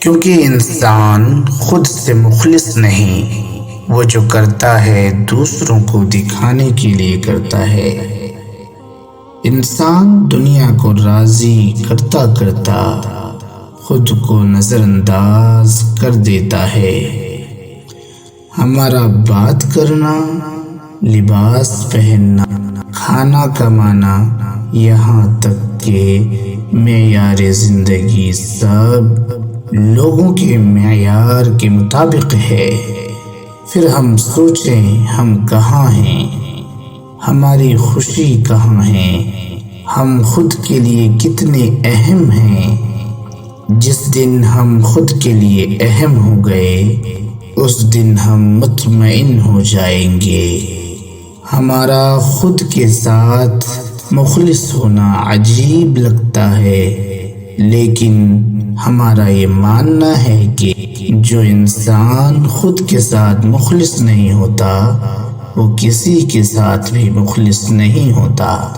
کیونکہ انسان خود سے مخلص نہیں، وہ جو کرتا ہے دوسروں کو دکھانے کے لیے کرتا ہے۔ انسان دنیا کو راضی کرتا کرتا خود کو نظر انداز کر دیتا ہے۔ ہمارا بات کرنا، لباس پہننا، کھانا کمانا، یہاں تک کہ معیار زندگی سب لوگوں کے معیار کے مطابق ہے۔ پھر ہم سوچیں ہم کہاں ہیں، ہماری خوشی کہاں ہے، ہم خود کے لیے کتنے اہم ہیں۔ جس دن ہم خود کے لیے اہم ہو گئے اس دن ہم مطمئن ہو جائیں گے۔ ہمارا خود کے ساتھ مخلص ہونا عجیب لگتا ہے، لیکن ہمارا یہ ماننا ہے کہ جو انسان خود کے ساتھ مخلص نہیں ہوتا وہ کسی کے ساتھ بھی مخلص نہیں ہوتا۔